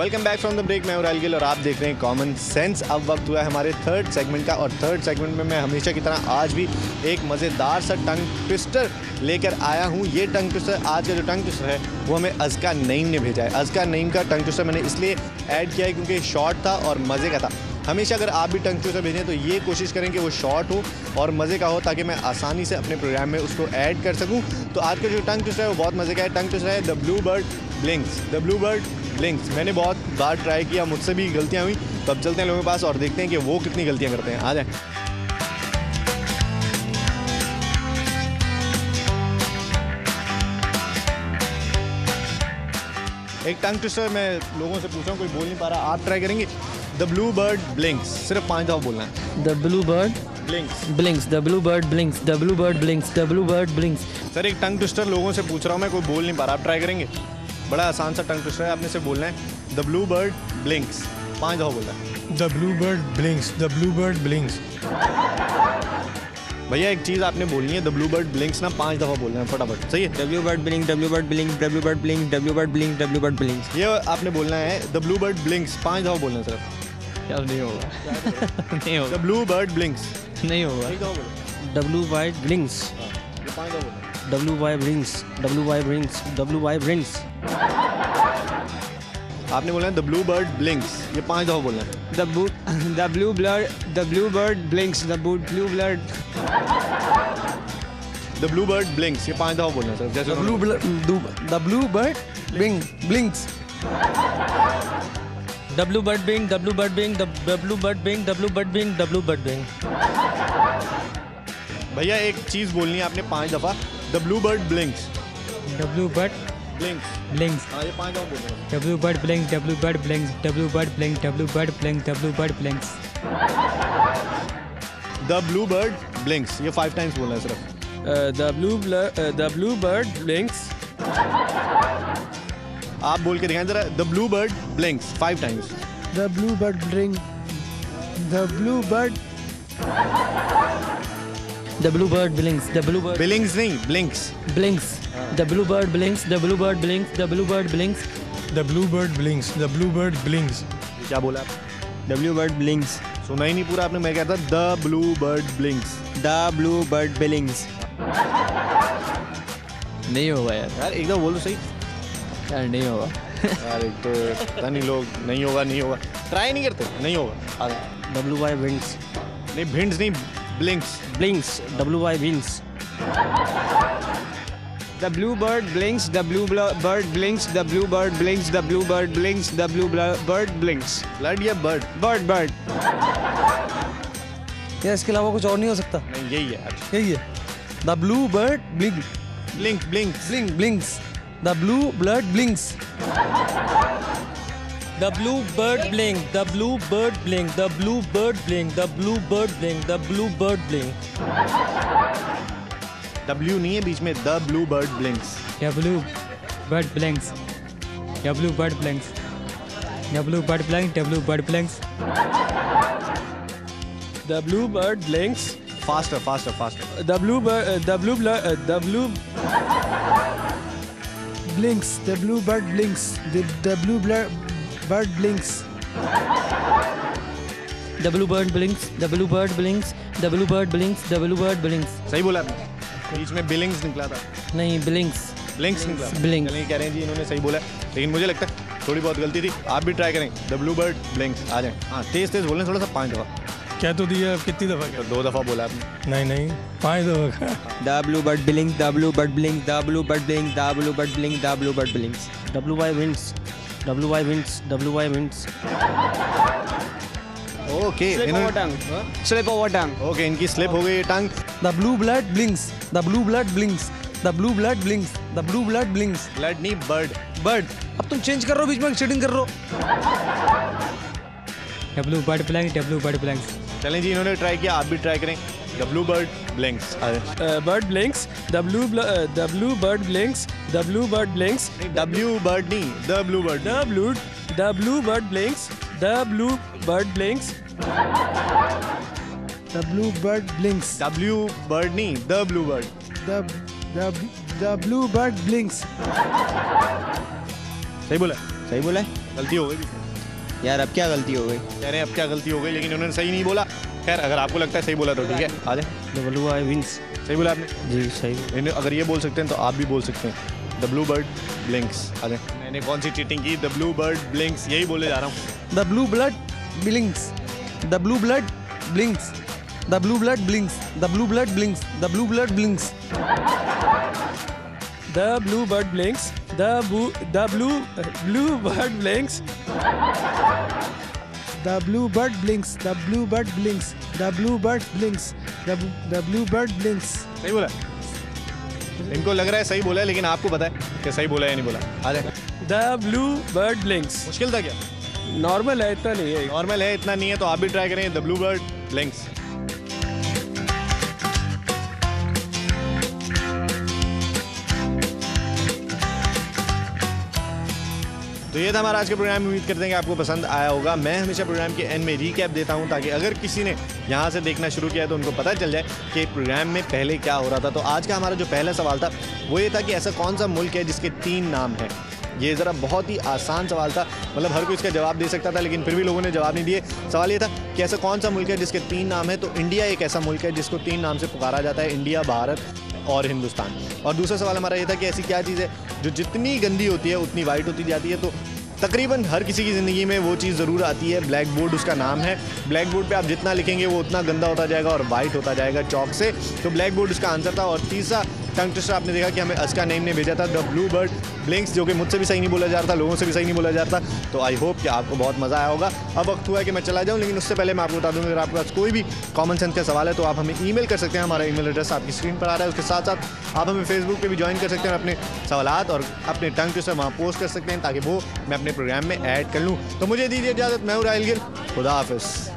Welcome back from the break. मैं हूं राइल गिल और आप देख रहे हैं कॉमन सेंस। अब वक्त हुआ है हमारे थर्ड सेगमेंट का और थर्ड सेगमेंट में मैं हमेशा की तरह आज भी एक मज़ेदार सा टंग ट्विस्टर लेकर आया हूं। ये टंग ट्विस्टर, आज का जो टंग ट्विस्टर है वो हमें अज़का नईम ने भेजा है। अज़का नईम का टंग ट्विस्टर मैंने इसलिए ऐड किया है क्योंकि शॉर्ट था और मज़े का था। हमेशा अगर आप भी टंग ट्विस्टर भेजें तो ये कोशिश करें कि वो शॉर्ट हो और मज़े का हो ताकि मैं आसानी से अपने प्रोग्राम में उसको ऐड कर सकूं। तो आज का जो टंग ट्विस्टर है वो बहुत मज़े का है। टंग ट्विस्टर है the blue bird blinks. The blue bird blinks मैंने बहुत बार ट्राई किया, मुझसे भी गलतियाँ हुई। तो अब चलते हैं लोगों के पास और देखते हैं कि वो कितनी गलतियाँ करते हैं। आ जाए। एक टंग ट्विस्टर मैं लोगों से पूछ रहा हूँ, कोई बोल नहीं पा रहा, आप ट्राई करेंगे। द ब्लू बर्ड ब्लिंक्स, सिर्फ 5 दफ़ा बोलना है। The blue bird blinks blinks, the blue bird blinks, the blue bird blinks, the blue bird blinks. Sir एक टंग ट्विस्टर लोगों से पूछ रहा हूँ मैं, कोई बोल नहीं पा रहा, आप ट्राई करेंगे। बड़ा आसान सा टंग ट्विस्टर है, आपने से बोलना है द ब्लू बर्ड ब्लिंक्स, 5 दफ़ा बोलना है। The blue bird blinks, the blue bird blinks. भैया एक चीज़ आपने बोलनी है, द ब्लू बर्ड ब्लिंक्स ना 5 दफ़ा बोलना है फटाफट, सही है। W bird blink, W bird blink, W bird blink, W bird blink, W bird blink. ये आपने बोलना है द ब्लू बर्ड ब्लिंक्स, 5 दफ़ा बोलना है सिर्फ। यार नहीं होगा नहीं द होगा ब्लू बर्ड ब्लिंक्स, नहीं होगा। 5 दफ़ा बोलो। डब्ल्यू वाई ब्लिंक्स, ये 5 दफ़ा बोलो। W Y blinks, W Y blinks, W Y blinks. आपने बोलना है द ब्लू बर्ड ब्लिंक्स, ये 5 दफ़ा बोलना है। The blue bird blinks, the blue blood, the blue bird blinks, ये 5 दफ़ा बोलना है सर। जैसे the blue bird blinks. W bird bing, W bird bing, W bird bing, W bird bing, W bird bing. भैया एक चीज़ बोलनी है आपने 5 दफ़ा, the blue bird blinks W bird blinks. Blinks, हाँ ये 5 दफ़ा बोलना है। W bird blinks, W bird blinks, W bird blinks, W bird blinks, W bird blinks. The blue bird blinks, ये 5 टाइम्स बोलना है सिर्फ। The blue bird blinks. आप बोल के दिखाएं जरा, the blue bird blinks 5 times. The blue bird blink, the blue bird The blue bird blinks, the blue bird Billings नहीं, blinks. blinks, the blue bird blinks, the blue bird blinks, the blue bird blinks. The blue bird blinks, the blue bird blinks. क्या बोला आप? W bird blinks, सुना ही नहीं पूरा आपने। मैं कहता the blue bird blinks. the blue bird blinks. नहीं होगा यार, यार एकदम बोलो सही। यार नहीं होगा। यार एक तो पता नहीं लोग नहीं होगा नहीं होगा, ट्राई नहीं करते, नहीं होगा। W y blinks, नहीं भिंड्स नहीं, blinks. blinks, W y blinks. The blue bird blinks, the blue bird blinks, the blue bird blinks, the blue bird blinks, the blue bird blinks. Blood या बर्ड? Bird. क्या इसके अलावा कुछ और नहीं हो सकता? नहीं यही है यार। यही है। The blue bird blink blink blinks. Blinks, the blue blood blinks. The blue bird blink, the blue bird blink, the blue bird blink, the blue bird blink, the blue bird blink. W नहीं है बीच में, the blue bird blinks. W bird blinks. W bird blinks. W bird blinks. W bird blinks. The blue bird blinks, faster faster faster. the blue bird Blinks, the blue bird blinks, the blue bird blinks. The blue bird blinks, the blue bird blinks, the blue bird blinks, the blue bird blinks. सही बोला आपने, बीच में Billings निकला था, नहीं blinks. Blinks निकला। Blinks. चलिए कह रहे हैं जी इन्होंने सही बोला, लेकिन मुझे लगता है थोड़ी बहुत गलती थी। आप भी ट्राई करें, द ब्लू बर्ड ब्लिंक्स। आ जाए। हाँ तेज तेज बोलना थोड़ा सा, 5 दफ़ा। क्या तो दिया, कितनी दफा तो 2 दफ़ा बोला आपने। नहीं 5 दफा। the blue bird blinks, the blue bird blinks, the blue bird blinks, the blue bird blinks, the blue bird blinks. W y winds, W y winds, W y winds. Okay Slip over tongue. Okay, इनकी slip हो गई tongue. The blue blood blinks, the blue blood blinks, the blue blood blinks, the blue blood blinks. Blood नहीं bird. Bird. अब तुम change कर रहे हो, बीच में चीटिंग कर रहे हो। W bird blinks. W bird blinks. चलें जी, इन्होंने ट्राई किया, आप भी ट्राई करें, the blue bird blinks. Bird blinks, the blue bird blinks, the blue bird blinks, W bird नहीं, the blue bird. the blue bird blinks, the blue bird blinks, the blue bird blinks, W bird नहीं, the blue bird. The blue bird blinks. सही बोला? सही बोला है? गलती हो गई। यार अब क्या गलती हो गई? कह रहे हैं अब क्या गलती हो गई, लेकिन उन्होंने सही नहीं बोला। खैर अगर आपको लगता है सही बोला तो ठीक है, आ जाए। W I wins। सही बोला आपने? जी सही। अगर ये बोल सकते हैं तो आप भी बोल सकते हैं। The blue bird blinks. आ जाए। मैंने कौन सी चीटिंग की? द ब्लू बर्ड ब्लिंक्स, यही बोले जा रहा हूँ। The blue blood blinks. The blue blood blinks. The blue blood blinks. The blue blood blinks. The blue blood blinks. The blue bird blinks. The blue bird blinks. The blue bird blinks. The blue bird blinks. The blue bird blinks. The blue bird blinks. सही बोला? इनको लग रहा है सही बोला है, लेकिन आपको पता है कि सही बोला है या नहीं बोला? आ जाए। The blue bird blinks. मुश्किल था क्या? नॉर्मल है, इतना नहीं है। नॉर्मल है, इतना नहीं है, तो आप भी ट्राई करें। The blue bird blinks. तो ये था हमारा आज का प्रोग्राम। उम्मीद करते हैं कि आपको पसंद आया होगा। मैं हमेशा प्रोग्राम के एंड में रीकैप देता हूं, ताकि अगर किसी ने यहाँ से देखना शुरू किया तो उनको पता चल जाए कि प्रोग्राम में पहले क्या हो रहा था। तो आज का हमारा जो पहला सवाल था वो ये था कि ऐसा कौन सा मुल्क है जिसके 3 नाम हैं। ये ज़रा बहुत ही आसान सवाल था, मतलब हर कोई इसका जवाब दे सकता था, लेकिन फिर भी लोगों ने जवाब नहीं दिए। सवाल ये था कि ऐसा कौन सा मुल्क है जिसके 3 नाम है। तो इंडिया एक ऐसा मुल्क है जिसको 3 नाम से पुकारा जाता है, इंडिया, भारत और हिंदुस्तान। और दूसरा सवाल हमारा ये था कि ऐसी क्या चीज़ है जो जितनी गंदी होती है उतनी वाइट होती जाती है। तो तकरीबन हर किसी की ज़िंदगी में वो चीज़ ज़रूर आती है। ब्लैक बोर्ड उसका नाम है। ब्लैक बोर्ड पे आप जितना लिखेंगे वो उतना गंदा होता जाएगा और वाइट होता जाएगा चौक से। तो ब्लैक बोर्ड उसका आंसर था। और तीसरा टंग ट्विस्टर आपने देखा कि हमें अस्का नेम ने भेजा था, द ब्लू बर्ड ब्लिंक्स, जो कि मुझसे भी सही नहीं बोला जा रहा था, लोगों से भी सही नहीं बोला जा रहा था। तो आई होप कि आपको बहुत मज़ा आया होगा। अब वक्त हुआ है कि मैं चला जाऊँ, लेकिन उससे पहले मैं आपको बता दूँ, अगर आपके पास कोई भी कॉमन सेंस का सवाल है तो आप हमें ईमेल कर सकते हैं। हमारा ईमेल एड्रेस आपकी स्क्रीन पर आ रहा है। उसके साथ साथ आप हमें फेसबुक पे भी ज्वाइन कर सकते हैं, अपने सवालात और अपने टंग ट्विस्टर वहाँ पोस्ट कर सकते हैं, ताकि वो मैं अपने प्रोग्राम में ऐड कर लूँ। तो मुझे दीजिए इजाज़त। मैं हूँ राहिल गिल। खुदा हाफिज़।